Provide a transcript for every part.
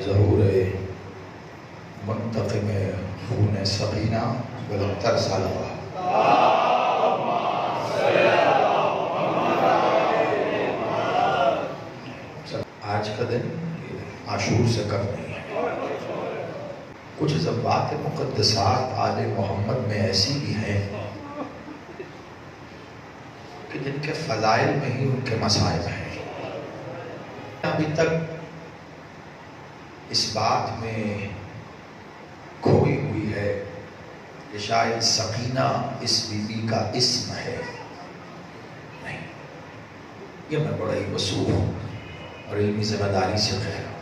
ظہور منتقم خون سقینہ بلندر سالہ آج کا دن عاشور سے کم نہیں ہے۔ کچھ ضباط مقدسات آل محمد میں ایسی بھی ہیں کہ جن کے فضائل میں ہی ان کے مسائل ہیں۔ ابھی تک اس بات میں کھوئی ہوئی ہے کہ شاید سقینہ اس بی بی کا اسم ہے۔ نہیں، یہ میں بڑا ہی وسوخ اور علمی ذمہ داری سے کہہ رہا ہوں،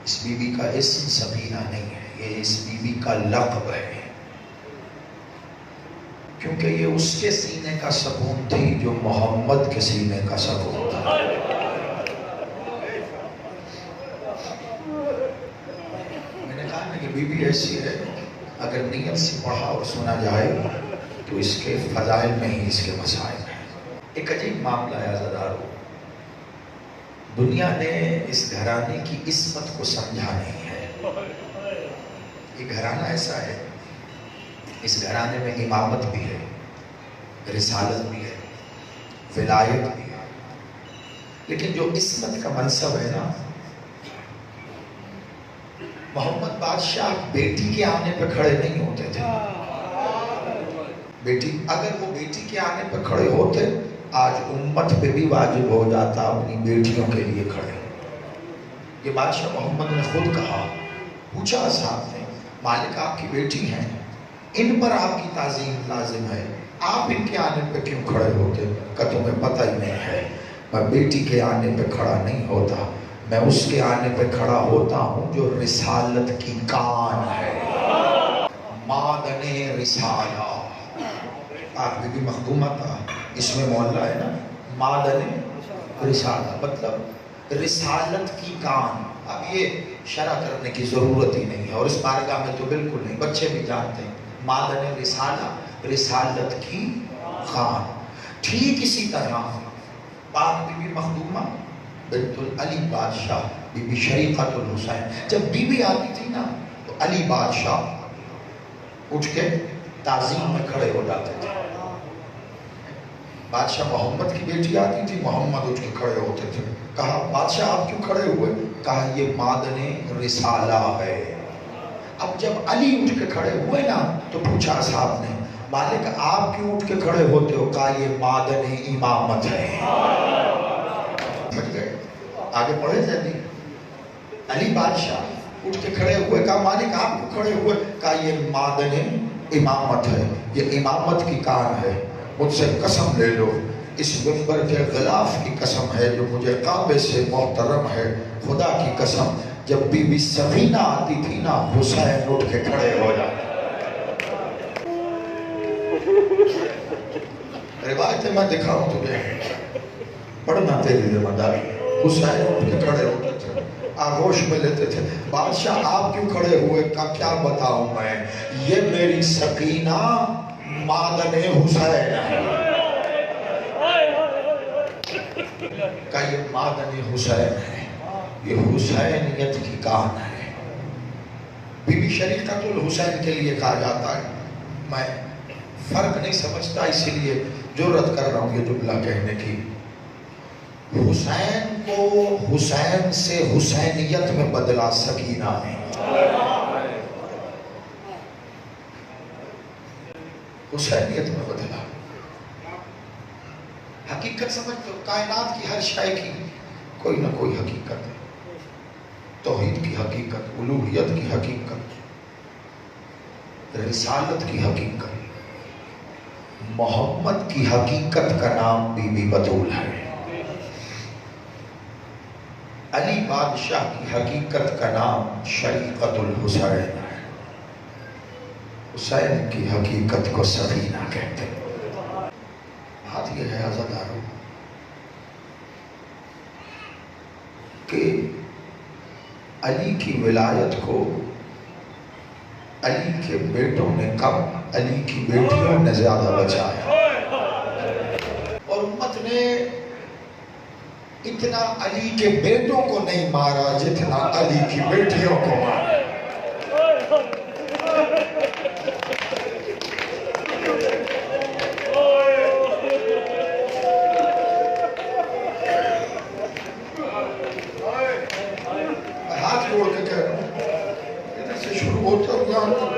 اس بی بی کا اسم سقینہ نہیں ہے، یہ اس بی بی کا لقب ہے، کیونکہ یہ اس کے سینے کا سکون تھی جو محمد کے سینے کا سکون تھا۔ میں نے کہا نا کہ بی بی ایسی ہے، اگر نیت سے پڑھا اور سنا جائے تو اس کے فضائل میں ہی اس کے مسائل ہیں۔ ایک عجیب معاملہ ہے عزادارو، دنیا نے اس گھرانے کی عصمت کو سمجھا نہیں ہے۔ یہ گھرانہ ایسا ہے، اس گھرانے میں امامت بھی ہے، رسالت بھی ہے، ولایت بھی ہے، لیکن جو عصمت کا منصب ہے نا، محمد بادشاہ بیٹی کے آنے پہ کھڑے نہیں ہوتے تھے۔ بیٹی اگر وہ بیٹی کے آنے پہ کھڑے ہوتے، آج امت پہ بھی واجب ہو جاتا اپنی بیٹیوں کے لیے کھڑے۔ یہ بادشاہ محمد نے خود کہا، پوچھا صاحب نے، مالک آپ کی بیٹی ہیں، ان پر آپ کی تعظیم لازم ہے، آپ ان کے آنے پہ کیوں کھڑے ہوتے؟ کہ تمہیں پتہ ہی نہیں ہے، میں بیٹی کے آنے پہ کھڑا نہیں ہوتا، میں اس کے آنے پہ کھڑا ہوتا ہوں جو رسالت کی کان ہے، مادن رسالہ۔ آپ بی بی مخدومہ تھا، اس میں محلہ ہے نا، مادن رسالہ مطلب رسالت کی کان۔ اب یہ شرح کرنے کی ضرورت ہی نہیں ہے، اور اس بارگاہ میں تو بالکل نہیں، بچے بھی جانتے ہیں، مادن رسالہ، رسالت کی کان۔ ٹھیک اسی طرح پاک بی بی مخدومہ بنت علی بادشاہ، بی بی شریفۃ الحسین، جب بی بی آتی تھی نا تو علی بادشاہ اٹھ کے تعظیم میں کھڑے ہو جاتے تھے۔ بادشاہ محمد کی بیٹی آتی تھی، محمد اٹھ کے کھڑے ہوتے تھے۔ کہا بادشاہ آپ کیوں کھڑے ہوئے؟ کہا یہ مادن رسالہ ہے۔ اب جب علی اٹھ کے کھڑے ہوئے نا تو پوچھا صاحب نے، مالک آپ کیوں اٹھ کے کھڑے ہوتے ہو؟ کہا یہ مادن امامت ہے۔ سمجھ گئے؟ آگے پڑھے جلدی۔ علی بادشاہ اٹھ کے کھڑے ہوئے، کہا مالک آپ کیوں کھڑے ہوئے؟ کہا یہ مادن امامت ہے، یہ امامت کی کان ہے، مجھ سے قسم لے لو، اس منبر کے غلاف کی قسم ہے جو مجھے کعبے سے محترم ہے، خدا کی قسم جب بی بی سقینہ آتی تھی نا، حسین اٹھ کے کھڑے ہو جاتے۔ روایتیں میں دکھاؤں تجھے، پڑھنا تیری ذمہ داری۔ حسین اٹھ کے کھڑے ہوتے تھے، آغوش میں لیتے تھے۔ بادشاہ آپ کیوں کھڑے ہوئے؟ کا کیا بتاؤں میں، یہ میری سقینہ مادن حسین ہے، کہ یہ مادن حسین ہے، یہ حسینیت کی کان ہے۔ بی بی شریفۃ الحسین کے لیے کہا جاتا ہے، میں فرق نہیں سمجھتا اسی لیے جرأت کر رہا ہوں یہ جملہ کہنے کی، حسین کو حسین سے حسینیت میں بدلا سکینہ نے۔ حسینیت میں بدلا۔ حقیقت سمجھتے ہو، کائنات کی ہر شے کی کوئی نہ کوئی حقیقت ہے، توحید کی حقیقت، الوہیت کی حقیقت، رسالت کی حقیقت۔ محمد کی حقیقت کا نام بی بی بطول ہے، علی بادشاہ کی حقیقت کا نام شریفۃ الحسین ہے، حسین کی حقیقت کو سقینہ کہتے ہیں۔ بات یہ ہے عزادارو کہ علی کی ولایت کو علی کے بیٹوں نے کم، علی کی بیٹیوں نے زیادہ بچایا، اور امت نے اتنا علی کے بیٹوں کو نہیں مارا جتنا علی کی بیٹیوں کو مارا. ہاتھ جوڑ کے کہہ رہا ہوں، ادھر سے شروع ہوتا ہوں.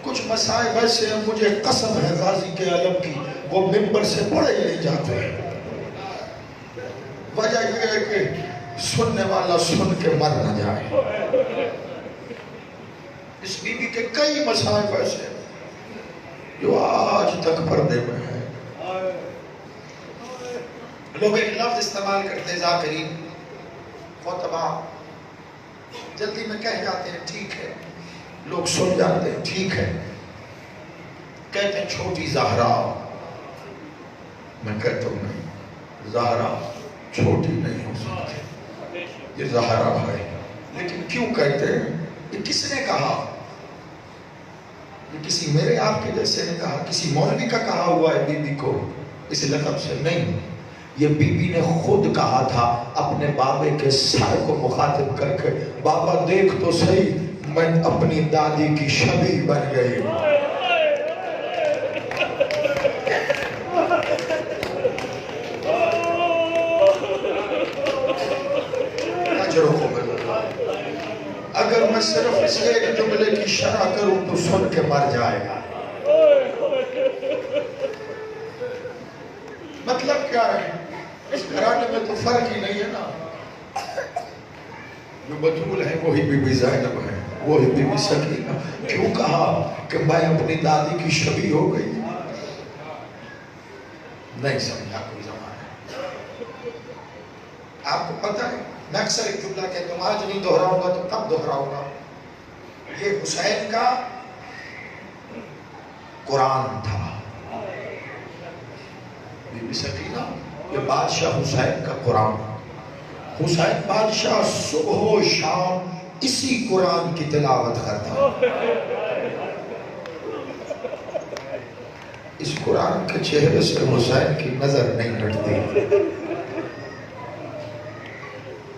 کچھ مسائل ایسے ہیں، مجھے قسم ہے غازی کے علم کی، وہ ممبر سے پڑھے ہی نہیں جاتے ہیں. وجہ یہ ہے کہ سننے والا سن کے مر نہ جائے. اس بی بی کے کئی مسائل ایسے ہیں جو آج تک پردے میں ہیں. لوگ ایک لفظ استعمال کرتے ہیں ذاکرین، خطبہ جلدی میں کہہ جاتے ہیں ٹھیک ہے، لوگ سن جاتے ہیں ٹھیک ہے، کہتے ہیں چھوٹی زہرا. میں کہتا ہوں نہیں، زہرا چھوٹی نہیں ہو سکتی، یہ زہرا ہے. لیکن کیوں کہتے ہیں؟ یہ کس نے کہا؟ یہ کسی میرے آپ کے جیسے نے کہا، کسی مولوی کا کہا ہوا ہے بی بی کو اس لقب سے؟ نہیں، یہ بی بی نے خود کہا تھا اپنے بابے کے سائے کو مخاطب کر کے، بابا دیکھ تو صحیح، میں اپنی دادی کی شبیہ بن گئی. اگر میں صرف اس ایک جملے کی شرح کروں تو سن کے مر جائے گا. مطلب کیا ہے؟ اس گھرانے میں تو فرق ہی نہیں ہے نا. جو بطول ہے وہی بی بی زینب ہے، وہی بی بی سکینہ. کیوں کہا کہ میں اپنی دادی کی شبیہ ہو گئی؟ نہیں سمجھا کوئی زمانہ. آپ کو پتہ ہے میں اکثر ایک جملہ کہتا ہوں، آج نہیں دہراؤں گا تو کب دہراؤں گا. یہ حسین کا قرآن تھا. بی بی سکینہ یہ بادشاہ حسین کا قرآن. حسین بادشاہ صبح و شام اسی قرآن کی تلاوت کرتا. اس قرآن کے چہرے سے حسین کی نظر نہیں ہٹتی.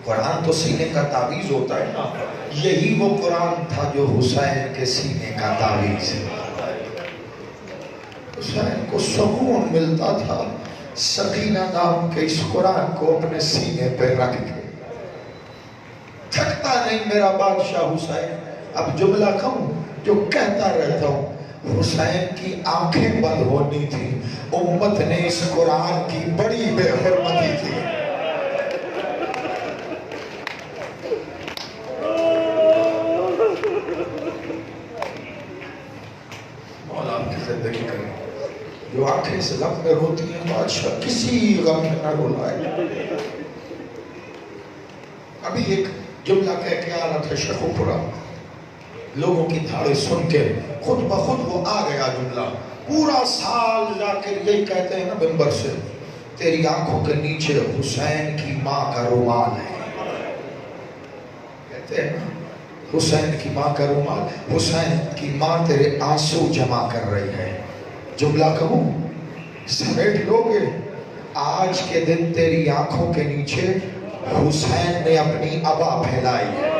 قرآن تو سینے کا تعویذ ہوتا ہے نا، یہی وہ قرآن تھا جو حسین کے سینے کا تعویذ ہے. حسین کو سکون ملتا تھا سکینہ نام کے اس قرآن کو اپنے سینے پہ رکھ کے. تھکتا نہیں میرا بادشاہ حسین. اب جملہ کہوں جو کہتا رہتا ہوں، حسین کی آنکھیں بند ہونی تھی، امت نے اس قرآن کی بڑی بے حرمتی کی. مولا آپ کی زندگی کرے. جو آنکھیں سے غم میں روتی ہیں بادشاہ کسی غم میں نہ رولائے. ابھی ایک جملہ کہہ کے آ رہا تھا شیخ پورا، لوگوں کی دھاڑے سن کے خود بخود وہ آ گیا جملہ. پورا سال جا کے یہی کہتے ہیں نا ممبر سے، تیری آنکھوں کے نیچے حسین کی ماں کا رومال ہے. کہتے ہیں نا حسین کی ماں کا رومال، حسین کی ماں تیرے آنسو جمع کر رہی ہے. جملہ کہوں سمیٹ لوگے، آج کے دن تیری آنکھوں کے نیچے حسین نے اپنی عبا پھیلائی ہے.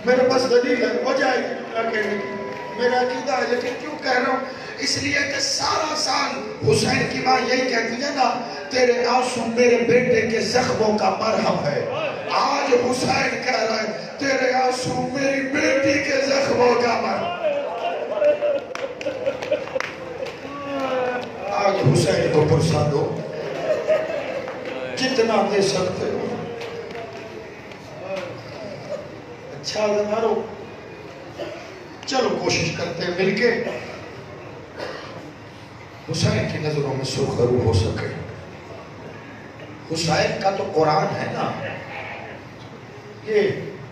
میرے پاس دلیل ہے، وجہ ہے کہنے کی، میرا عقیدہ ہے. لیکن کیوں کہہ رہا ہوں؟ اس لیے کہ سارا سال حسین کی ماں یہی کہتی ہے نا، تیرے آنسو میرے بیٹے کے زخموں کا مرہم ہے. آج حسین کہہ رہا ہے تیرے آنسو میری بیٹی کے زخموں کا مرہم. آج حسین کو پرسا دو جتنا دے سکتے ہو. اچھا ہزاروں چلو کوشش کرتے ہیں مل کے حسین کی نظروں میں سرخرو ہو سکے. حسین کا تو قرآن ہے نا. یہ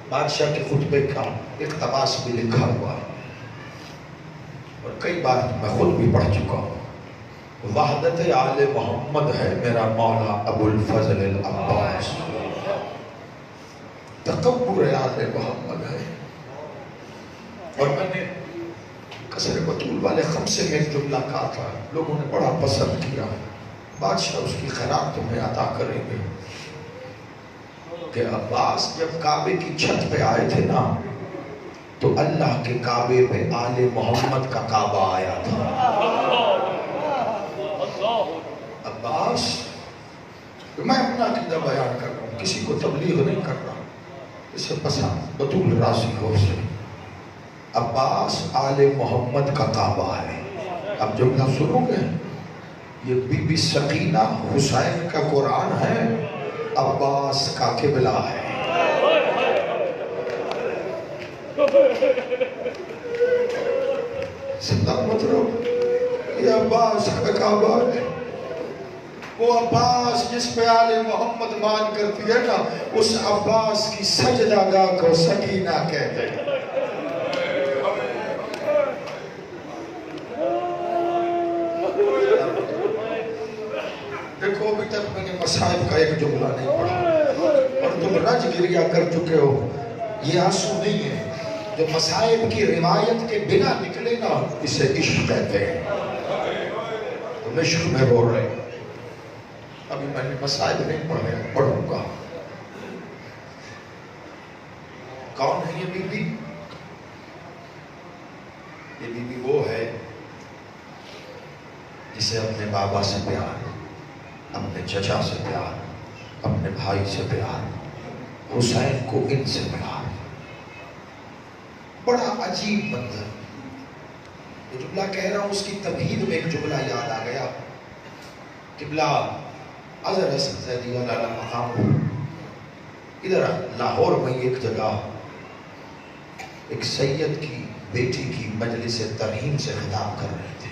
بادشاہ کے خطبے کا اقتباس بھی لکھا ہوا ہے اور کئی بار میں خود بھی پڑھ چکا ہوں. وحدت آل محمد ہے میرا مولا ابو الفضل العباس. تکبر آل محمد ہے اور میں نے قصر بطول والے خمسے میں ایک جملہ کہا تھا، لوگوں نے بڑا پسند کیا، بادشاہ اس کی خیرات تمہیں عطا کریں گے، کہ عباس جب کعبے کی چھت پہ آئے تھے نا تو اللہ کے کعبے میں آل محمد کا کعبہ آیا تھا۔ عباس، میں اپنا عقیدہ بیان کر رہا ہوں، کسی کو تبلیغ نہیں کر رہا، اسے پسند بطول راضی ہو سے، عباس آل محمد کا کعبہ ہے۔ اب جملہ سنو گے، یہ بی بی سکینہ حسین کا قرآن ہے، عباس کا قبلہ ہے۔ سنتا مطلب یہ عباس کا کعبہ ہے، وہ عباس جس پہ آل محمد مان کرتی ہے نا، اس عباس کی سجدہ گاہ کو سکینہ کہتے ہیں۔ دیکھو ابھی تک میں نے مصائب کا ایک جملہ نہیں پڑھا اور تم رج گریا کر چکے ہو، یہ آنسو نہیں ہے، جو مصائب کی روایت کے بنا نکلے نا اسے عشق کہتے ہیں، تم عشق میں رو رہے ہیں۔ ابھی میں نے مصائب نہیں پڑھے، پڑھوں گا۔ کون ہے یہ بی بی؟ یہ بی بی وہ ہے جسے اپنے بابا سے پیار، اپنے چچا سے پیار، اپنے بھائی سے پیار، حسین کو ان سے پیار۔ بڑا عجیب منظر۔ یہ جملہ کہہ رہا ہوں، اس کی تمہید میں ایک جملہ یاد آ گیا۔ قبلہ اظہر حسن زیدی علیہ مقام، ادھر لاہور میں ایک جگہ ایک سید کی بیٹی کی مجلس ترحیم سے خطاب کر رہے تھے،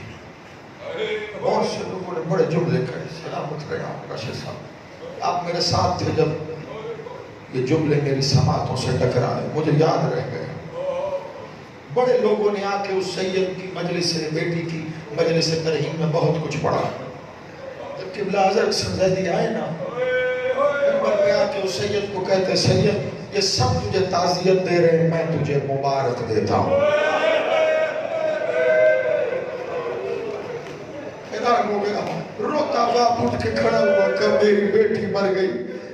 بہت سے لوگوں نے بڑے جملے کہے، سلامت رہے آپ راشد صاحب، آپ میرے ساتھ تھے جب یہ جملے میری سماعتوں سے ٹکرائے، مجھے یاد رہ گئے۔ بڑے لوگوں نے آ کے اس سید کی مجلس بیٹی کی مجلس ترحیم میں بہت کچھ پڑھا۔ جب قبلہ اظہر حسن زیدی آئے نا، منبر پہ آ کے اس سید کو کہتے، سید یہ سب تجھے تعزیت دے رہے ہیں، میں تجھے مبارک دیتا ہوں۔ حیران ہو گیا، روتا باپ اٹھ کے کھڑا ہوا کہ میری بیٹی مر گئی۔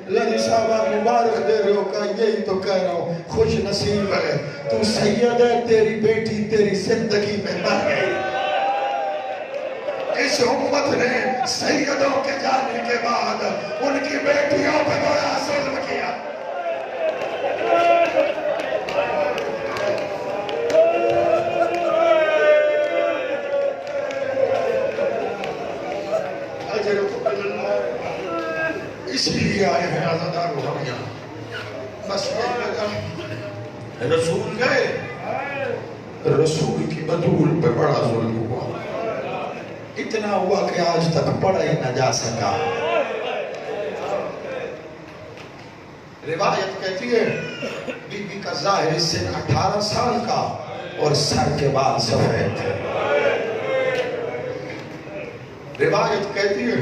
للی صاحبہ مبارک دے رہے ہو، کہا یہی تو کہہ رہا ہوں، خوش نصیب ہے تو سید ہے، تیری بیٹی تیری زندگی میں مر گئی۔ اس امت نے سیدوں کے جانے کے بعد ان کی بیٹیوں پہ بڑا ظلم کیا۔ اسی لیے آئے ہیں آزادار ہم یہاں، بس رسول گئے، رسول کی بطول پہ بڑا ظلم ہوا، اتنا ہوا کہ آج تک پڑھا ہی نہ جا سکا۔ روایت کہتی ہے بی بی کا ظاہر سن 18 سال کا اور سر کے بال سفید تھے۔ روایت کہتی ہے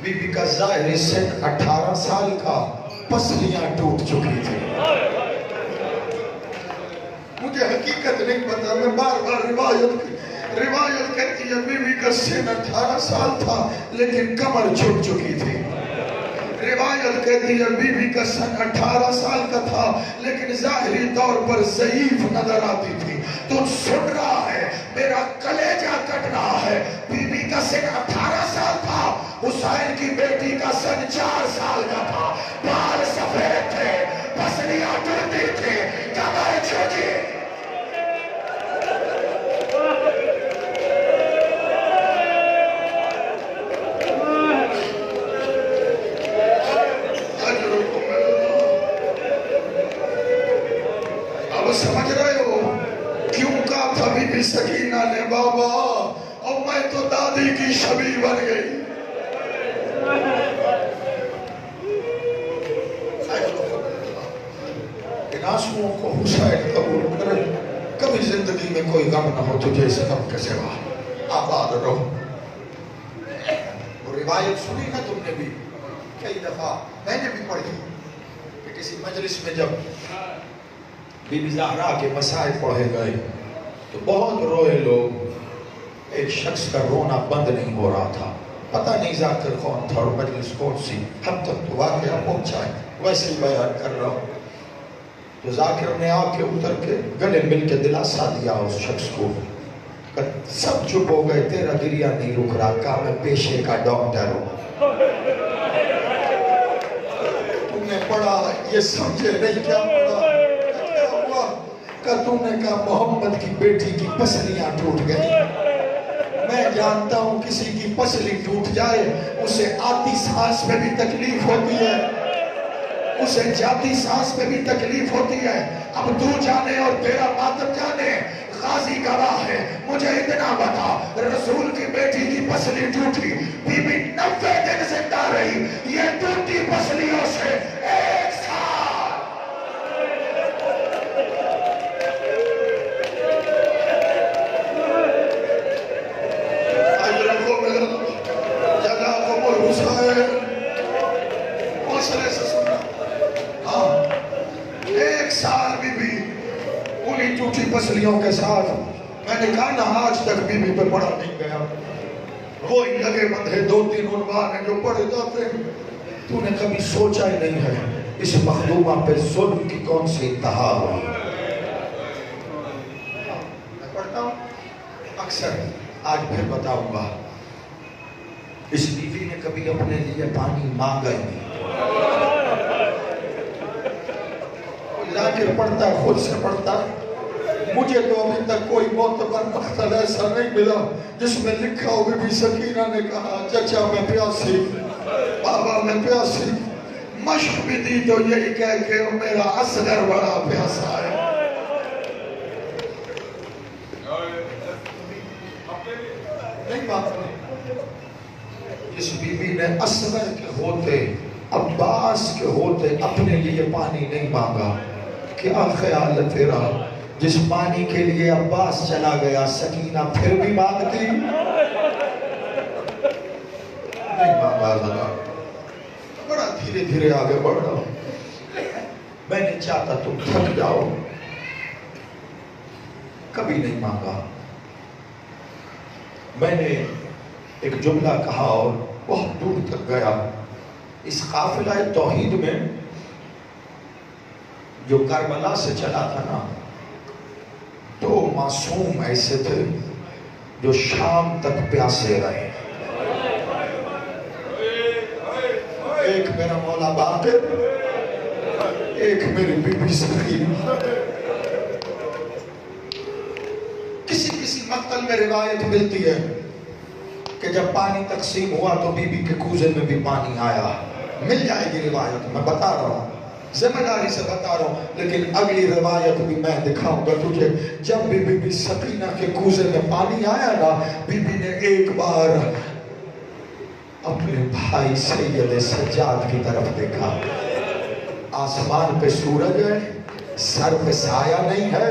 بی بی کا ظاہر سن 18 سال کا، پسلیاں ٹوٹ چکی تھی۔ مجھے حقیقت نہیں پتا، میں بار بار روایت کہتی ہے بی بی کا سن 18 سال تھا لیکن کمر چھٹ چکی تھی۔ روایت کہتی ہے بی بی کا سن 18 سال کا تھا لیکن ظاہری طور پر ضعیف نظر آتی تھی۔ تو سن رہا ہے، میرا کلیجہ کٹ رہا ہے۔ بی بی کا سن 18 سال تھا، حسین کی بیٹی کا سن 4 سال کا تھا، بال سفید تھے، پسلیاں ٹوٹی تھی، کمر چھوٹی۔ سمجھ رہے ہو کیوں کہا تھا بی بی سکینہ نے بابا اور میں تو دادی کی شبیہ بن گئی۔ ان آنسوؤں کو حسین قبول کرے، کبھی زندگی میں کوئی غم نہ ہو تجھے اس غم کے سوا، آباد رہو۔ وہ روایت سنی نا تم نے بھی، کئی دفعہ میں نے بھی پڑھی کہ کسی مجلس میں جب بی بی زہرا کے مسائل پڑھے گئے تو بہت روئے لوگ. ایک شخص کا رونا بند نہیں ہو رہا تھا. پتہ نہیں ذاکر کون تھا اور مجلس کون سی. ہم تک تو واقعہ پہنچا ہے، ویسے ہی بیان کر رہا ہوں. تو ذاکر نے آ کے اتر کے گلے مل کے دلاسا دیا اس شخص کو. سب چپ ہو گئے. تیرا گریا نہیں رک رہا. کہا میں پیشے کا ڈاکٹر ہوں. تم نے پڑھا یہ سمجھے نہیں کیا پڑھا؟ کیا ہوا؟ کہ تم نے کہا محمد کی بیٹی کی پسلیاں ٹوٹ گئی. میں جانتا ہوں کسی کی پسلی ٹوٹ جائے اسے آتی سانس میں بھی تکلیف ہوتی ہے، اسے جاتی سانس میں بھی تکلیف ہوتی ہے. اب تو جانے اور تیرا ماتم جانے. غازی گواہ ہے. مجھے اتنا بتا، رسول کی بیٹی کی پسلی ٹوٹی، بی بی 90 دن زندہ رہی. یہ ٹوٹی پسلیوں سے 1 سال. جگہ قبول حسین حوصلے سے سننا. ہاں 1 سال بی بی انہی ٹوٹی پسلیوں کے ساتھ. میں نے کہا نا آج تک بی بی پہ پڑھا نہیں گیا. وہی لگے بندھے 2-3 عنوان ہیں جو پڑھے جاتے ہیں. تو نے کبھی سوچا ہی نہیں ہے اس مخدومہ پہ ظلم کی کون سی انتہا ہوئی. میں پڑھتا ہوں اکثر، آج پھر بتاؤں گا. اس بیوی نے کبھی اپنے لیے پانی مانگا ہی نہیں. ذاکر پڑھتا ہے، خود سے پڑھتا ہے. مجھے تو ابھی تک کوئی معتبر مقتل ایسا نہیں ملا جس میں لکھا ہو بی بی سکینہ نے کہا چچا میں پیاسی، بابا میں پیاسی. مشق بھی دی تو یہی کہہ کہ میرا اصغر بڑا پیاسا ہے. نہیں بات نہیں. اس بی بی نے اصغر کے ہوتے، عباس کے ہوتے اپنے لیے پانی نہیں مانگا. کیا خیال ہے تیرا؟ جس پانی کے لیے عباس چلا گیا سکینہ پھر بھی مانگتی نہیں مانگا. ذرا بڑا دھیرے دھیرے آگے بڑھ رہا ہوں. میں نے چاہتا تم تھک جاؤ. کبھی نہیں مانگا. میں نے ایک جملہ کہا اور بہت دور تک گیا. اس قافلہ توحید میں جو کربلا سے چلا تھا نا، 2 معصوم ایسے تھے جو شام تک پیاسے رہے. ایک میرا مولا باقر، ایک میری بی بی سکینہ. کسی مقتل میں روایت ملتی ہے کہ جب پانی تقسیم ہوا تو بی بی کے کوزے میں بھی پانی آیا. مل جائے گی روایت، میں بتا رہا ہوں، ذمہ داری سے بتا رہا ہوں. لیکن اگلی روایت بھی میں دکھاؤں گا تجھے. جب بھی بی بی سکینہ کے کوزے میں پانی آیا نا، بی بی نے ایک بار اپنے بھائی سید سجاد کی طرف دیکھا. آسمان پہ سورج ہے، سر پہ سایہ نہیں ہے،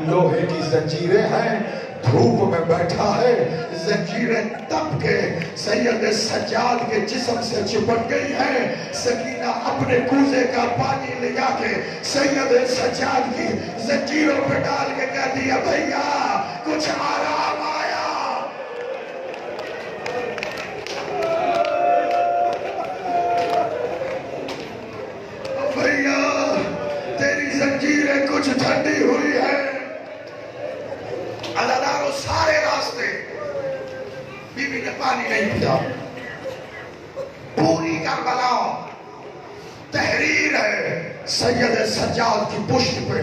لوہے کی زنجیریں ہیں، دھوپ میں بیٹھا ہے. زنجیریں تپ کے سید سجاد کے جسم سے چپٹ گئی ہیں. سکینہ اپنے کوزے کا پانی لے جا کے سید سجاد کی زنجیروں پہ ڈال کے کہتی ہے بھیا کچھ آرام آیا. بھیا تیری زنجیریں کچھ ٹھنڈی ہوئی ہے. عزادارو سارے راستے بی بی نے پانی نہیں پیا. پوری کربلا تحریر ہے سید سجاد کی پشت پہ.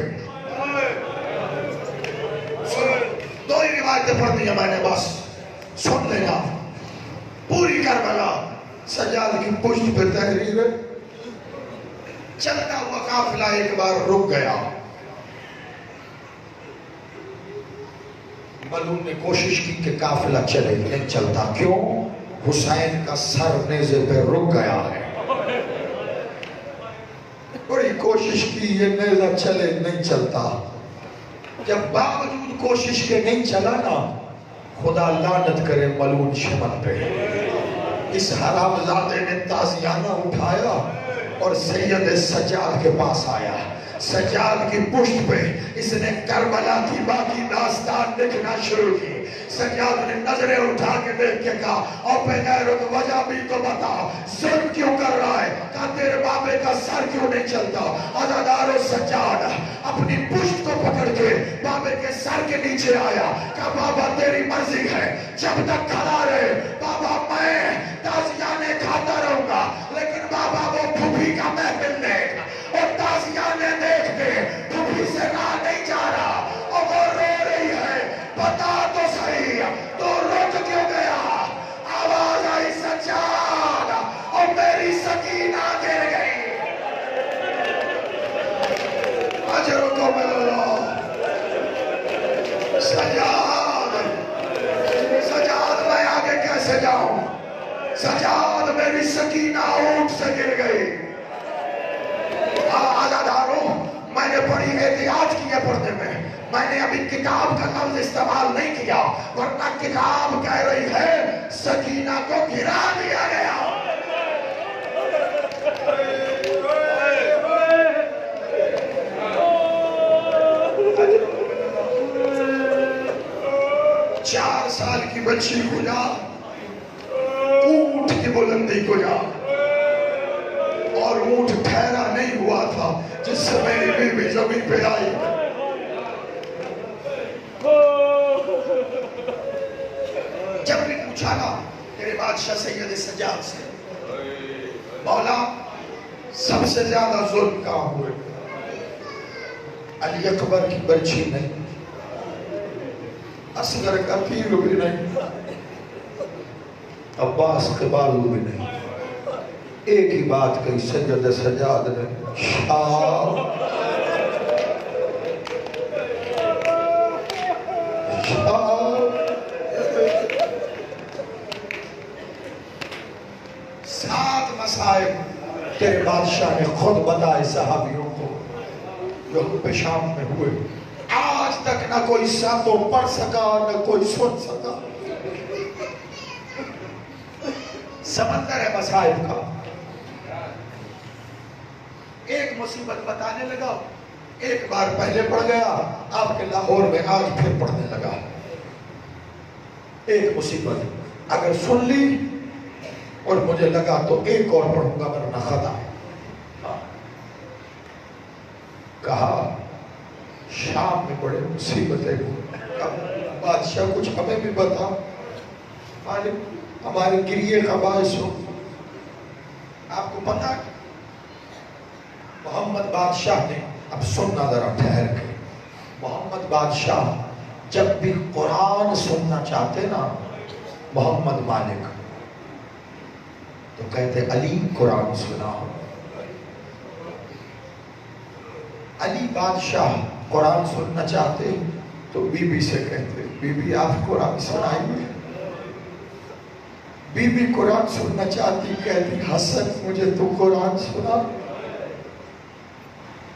2 ہی روایتیں پڑھ دی ہیں میں نے، بس سن لینا. پوری کربلا سجاد کی پشت پہ تحریر ہے. چلتا ہوا قافلہ ایک بار رک گیا. ملعون نے کوشش کی کہ قافلہ چلے، نہیں چلتا. کیوں؟ حسین کا سر نیزے پہ رک گیا ہے. بڑی کوشش کی یہ نیزہ چلے، نہیں چلتا. جب باوجود کوشش کے نہیں چلا نا، خدا لعنت کرے ملعون شمن پہ. اس حرام زادے نے تازیانہ اٹھایا اور سید سجاد کے پاس آیا. سجاد کی پشت پہ اس نے کربلا کی باقی داستان لکھنا شروع کی. سجاد نے نظریں اٹھا کے دیکھ کے کہا اور پیغیرت وجہ بھی تو بتا, ظلم کیوں کر رہا ہے, کہا تیرے بابے کا سر کیوں نہیں چلتا. عزادار و سجاد اپنی پشت کو پکڑ کے بابے کے سر کے نیچے آیا, کہا بابا تیری مرضی ہے, جب تک کھڑا رہے بابا میں تازیانے کھاتا رہوں گا, لیکن بابا وہ پھوپھی کا محفل دیکھ اور تازیانے دیکھ کے پھوپھی سے راہ نہیں جا رہا اور وہ رو رہی ہے, بتا تو صحیح تو رک کیوں گیا. آواز آئی سجاد اور میری سکینہ گر گئی. اجر کو مل لو. سجاد میں آگے کیسے جاؤں, سجاد میری سکینہ اونٹ سے گر گئی. آزاداروں میں نے بڑی احتیاط کی ہے پڑھنے میں نے ابھی کتاب کا لفظ استعمال نہیں کیا, ورنہ کتاب کہہ رہی ہے سکینہ کو گرا دیا گیا. چار سال کی بچی کو جا, اونٹ کی بلندی کو جا, اور اونٹ ٹھہرا نہیں ہوا تھا جس سے میری بیوی زمین پہ آئی. جب بھی پوچھا نا تیرے بادشاہ سید سجاد سے, مولا سب سے زیادہ ظلم کہاں ہوئے, علی اکبر کی برچی نہیں, اصغر کا تیر بھی نہیں, عباس کے بالو بھی نہیں. ایک ہی بات کہی سید سجاد نے, شاہ سات مصائب تیرے بادشاہ نے خود بتائے صحابیوں کو جو ہم پہ شام میں ہوئے. آج تک نہ کوئی سا تو پڑھ سکا نہ کوئی سن سکا. سمندر ہے مصائب کا. ایک مصیبت بتانے لگا, ایک بار پہلے پڑھ گیا, آپ کے لاہور میں آج پھر پڑھنے لگا. ایک مصیبت اگر سن لی اور مجھے لگا تو ایک اور پڑھوں گا ورنہ خطا. کہا شام میں بڑے مصیبتیں ہوئے, اب بادشاہ کچھ ہمیں بھی بتا, ہمارے گریے کا باعث ہو. آپ کو پتا ہے محمد بادشاہ نے, اب سننا ذرا ٹھہر کے, محمد بادشاہ جب بھی قرآن سننا چاہتے نا محمد مالک, تو کہتے علی قرآن سنا. علی بادشاہ قرآن سننا چاہتے تو بی بی سے کہتے بی بی آپ قرآن سنائیے. بی بی قرآن سننا چاہتی, کہتی حسن مجھے تو قرآن سنا.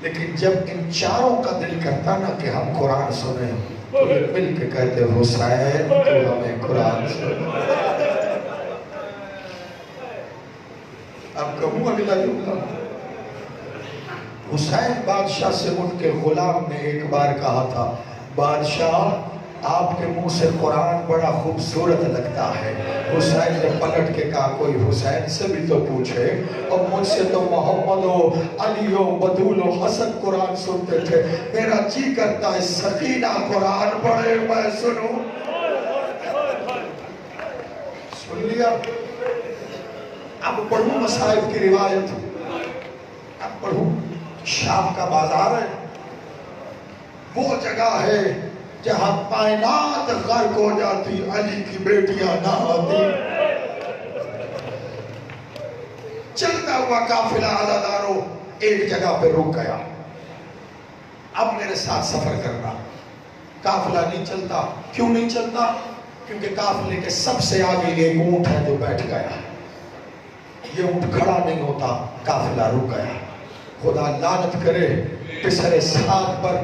لیکن جب ان چاروں کا دل کرتا نا کہ ہم قرآن سنیں تو یہ مل کے کہتے حسین تو ہمیں قرآن سنا. اب کہوں اگلا جملہ, حسین بادشاہ سے ان کے غلام نے ایک بار کہا تھا, بادشاہ آپ کے منہ سے قرآن بڑا خوبصورت لگتا ہے. حسین نے پلٹ کے کہا کوئی حسین سے بھی تو پوچھے, اور مجھ سے تو محمد و علی و بدول و حسن قرآن سنتے تھے, میرا جی کرتا ہے سکینہ قرآن پڑھے میں سنوں. سن لیا. اب پڑھوں مصائب کی روایت, اب پڑھوں. شام کا بازار ہے, وہ جگہ ہے جہاں کائنات غرق ہو جاتی, علی کی بیٹیاں نہ آتی. چلتا ہوا قافلہ عزاداروں ایک جگہ پہ رک گیا. اب میرے ساتھ سفر کرنا. قافلہ نہیں چلتا. کیوں نہیں چلتا؟ کیونکہ قافلے کے سب سے آگے ایک اونٹ ہے جو بیٹھ گیا. یہ اونٹ کھڑا نہیں ہوتا, قافلہ رک گیا. خدا لعنت کرے پسر ساتھ پر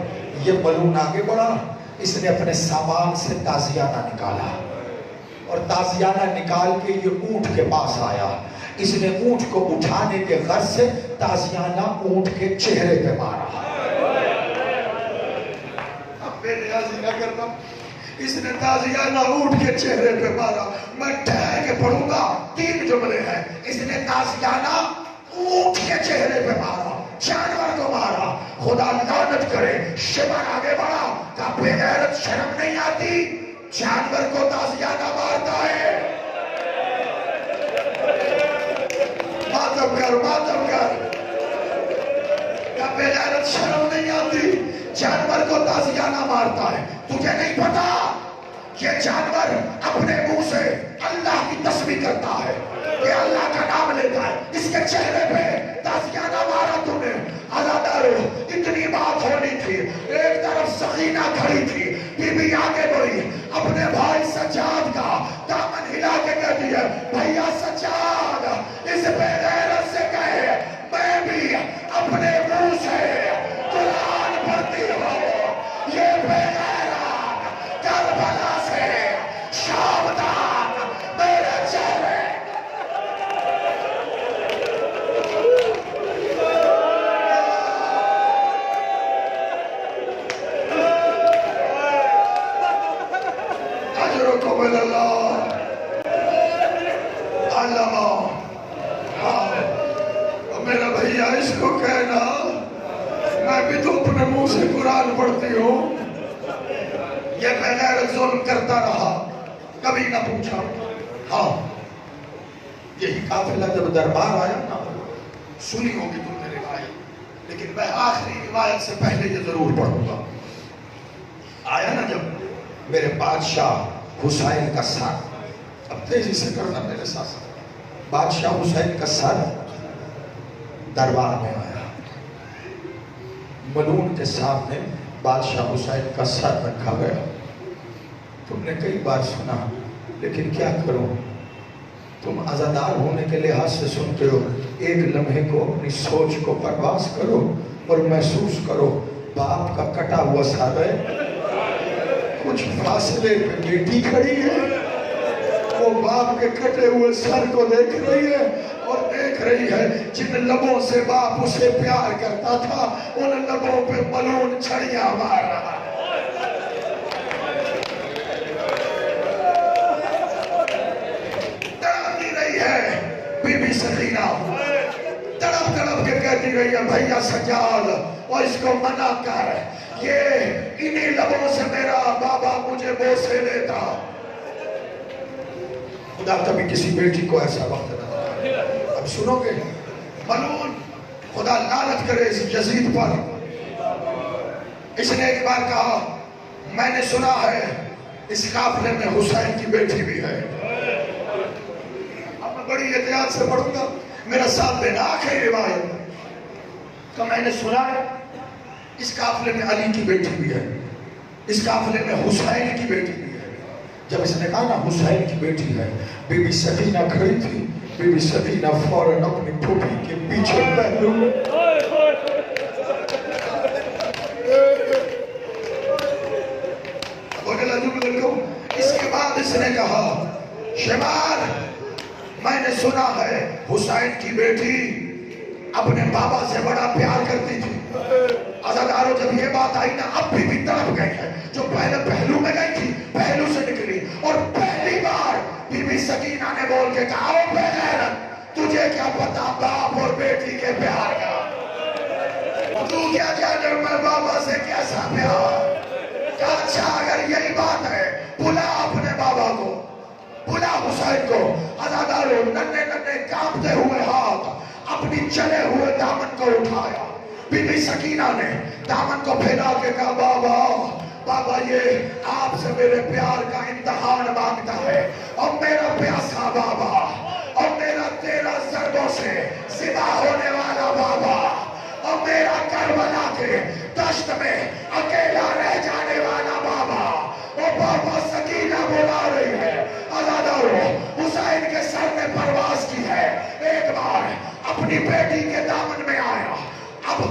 یہ ملون آگے بڑھا. اس نے اپنے سامان سے تازیانہ نکالا اور تازیانہ نکال کے یہ اونٹ کے پاس آیا. اس نے اونٹ کو اٹھانے کے غرض سے تازیانہ اونٹ کے چہرے پہ مارا. کیا کرنا؟ اس نے تازیانہ اونٹ کے چہرے پہ مارا. میں ٹھہر کے پڑھوں گا. 3 جملے ہیں. اس نے تازیانہ اونٹ کے چہرے پہ مارا, جانور کو مارا. خدا لعنت کرے. شمر آگے بڑھا, کہا بے غیرت شرم نہیں آتی, جانور کو تازیانہ مارتا ہے. ماتم کر. کہا بے غیرت شرم نہیں آتی, جانور کو تازیانہ مارتا ہے. تجھے نہیں پتا یہ جانور اپنے منہ سے اللہ کی تسبیح کرتا ہے, یہ اللہ کا نام لیتا ہے. اس کے چہرے پہ تازیانہ مارا تم نے. عزادارو, اتنی بات ہونی تھی. ایک طرف سکینہ کھڑی تھی, بی بی آگے بڑھی, اپنے بھائی سجاد کا دامن ہلا کے کہتی ہے, بھیا سجاد, اس بے غیرت سے کہے میں بھی اپنے منہ سے قرآن پڑھتی ہوں. یہ بے غیرت کربلا سے شام تک میرے چہرے. اجرکم اللہ علامہ. میرا بھیا اس کو کہنا میں بھی تو اپنے منہ سے قرآن پڑھتی ہوں. یہ بغیر ظلم کرتا رہا, کبھی نہ پوچھا. ہاں, یہی قافلہ جب دربار آیا نا, سنی ہوگی تم نے روایت, لیکن میں آخری روایت سے پہلے یہ ضرور پڑھوں گا. آیا نا جب میرے بادشاہ حسین کا سر, اب تیزی سے کرنا میرے ساتھ, بادشاہ حسین کا سر دربار میں آیا. ملون کے سامنے بادشاہ حسین کا سر رکھا گیا. تم نے کئی بار سنا, لیکن کیا کرو, تم عزادار ہونے کے لحاظ سے سنتے ہو. ایک لمحے کو اپنی سوچ کو پرواز کرو اور محسوس کرو, باپ کا کٹا ہوا سر ہے, کچھ فاصلے پہ بیٹی کھڑی ہے, وہ باپ کے کٹے ہوئے سر کو دیکھ رہی ہے, اور دیکھ رہی ہے جن لبوں سے باپ اسے پیار کرتا تھا, ان لبوں پہ ملون چھڑیاں مار رہا. تڑپتی رہی ہے بی بی سکینہ, تڑپ تڑپ کے کہتی رہی ہے, بھیا سجاد اور اس کو منع کر, یہ انہی لبوں سے میرا بابا مجھے بوسے دیتا. خدا کبھی کسی بیٹی کو ایسا وقت نہ دے. اب سنو گے, ملعون, خدا لعنت کرے اس یزید پر. اس نے ایک بار کہا, میں نے سنا ہے اس قافلے میں حسین کی بیٹی بھی ہے. اب میں بڑی احتیاط سے پڑھوں گا, میرا ساتھ دینا. آخری روایت کہ میں نے سنا ہے اس قافلے میں علی کی بیٹی بھی ہے, اس قافلے میں حسین کی بیٹی بھی ہے. جب اس نے کہا نا حسین کی بیٹی ہے, بی بی سکینہ کھڑی تھی. بی بی سکینہ فوراً اپنی پھوپھی کے پیچھے پہلو اس کے بعد اس نے کہا, شمار, میں نے سنا ہے حسین کی بیٹی اپنے بابا سے بڑا پیار کرتی تھی. عزادارو, جب یہ بات آئی نا, اب بھی تڑپ گئی ہے. جو پہلے پہلو میں گئی تھی, پہلو سے نکلی, اور پہلی بار بی بی سکینہ نے بول کے کہا, او بے غیرت, تجھے کیا پتا باپ اور بیٹی کے پیار کا, تو کیا جانے میں بابا سے کیسا پیار. کہا اچھا, اگر یہی بات ہے, بلا اپنے بابا کو, بلا حسین کو. عزادارو, ننے ننے کانپتے ہوئے ہاتھ اپنی چلے ہوئے دامن کو اٹھایا. بی بی سکینہ نے دامن کو پھیلا کے کہا, بابا, بابا, یہ آپ سے میرے پیار کا امتحان مانگتا ہے, اور میرا پیاسا بابا, اور میرا 13 ضربوں سے ذبح ہونے والا بابا, اور میرا کربلا کے دشت میں اکیلا رہ جانے والا بابا. اور بابا سکینہ بلا رہی ہے. عزادارو, حسین کے سر نے پرواز کی ہے. ایک بار اپنی بیٹی کے دامن میں آیا. اب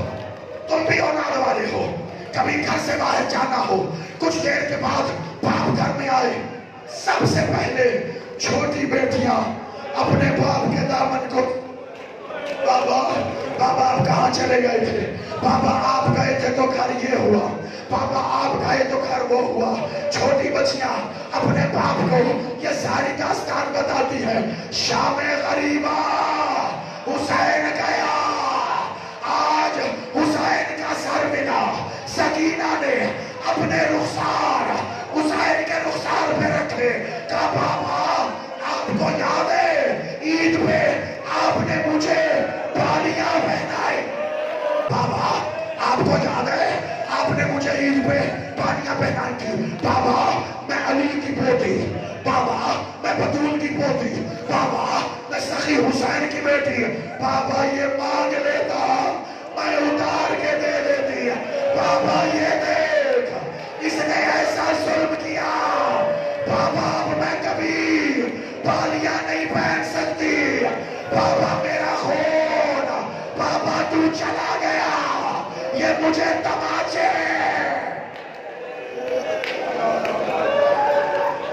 تم بھی اولاد والے ہو, کبھی گھر سے باہر جانا ہو, کچھ دیر کے بعد باپ گھر میں آئے, سب سے پہلے چھوٹی بیٹیاں اپنے باپ کے دامن کو, بابا, بابا آپ کہاں چلے گئے تھے؟ بابا آپ گئے تھے تو گھر یہ ہوا، بابا آپ گئے تو گھر وہ ہوا۔ چھوٹی بچیاں اپنے باپ کو یہ ساری داستان بتاتی ہے۔ شام غریبا حسین گیا، آج حسین کا سر ملا۔ سکینہ نے اپنے رخسار حسین کے رخسار پہ رکھے، کہا بابا آپ کو یاد ہے عید پہ آپ نے مجھے بالیاں پہنائی؟ بابا آپ کو یاد ہے آپ نے مجھے عید پہ بالیاں پہنائی تھی؟ بابا میں علی کی پوتی، بابا میں بطول کی پوتی، بابا میں سخی حسین کی بیٹی۔ بابا یہ مانگ لیتا میں اتار کے دے دیتی، بابا یہ دیکھ اس نے ایسا ظلم کیا، بابا اب میں کبھی بالیاں نہیں پہن سکتی، بابا میرا خون، بابا تو چلا گیا، یہ مجھے تماچے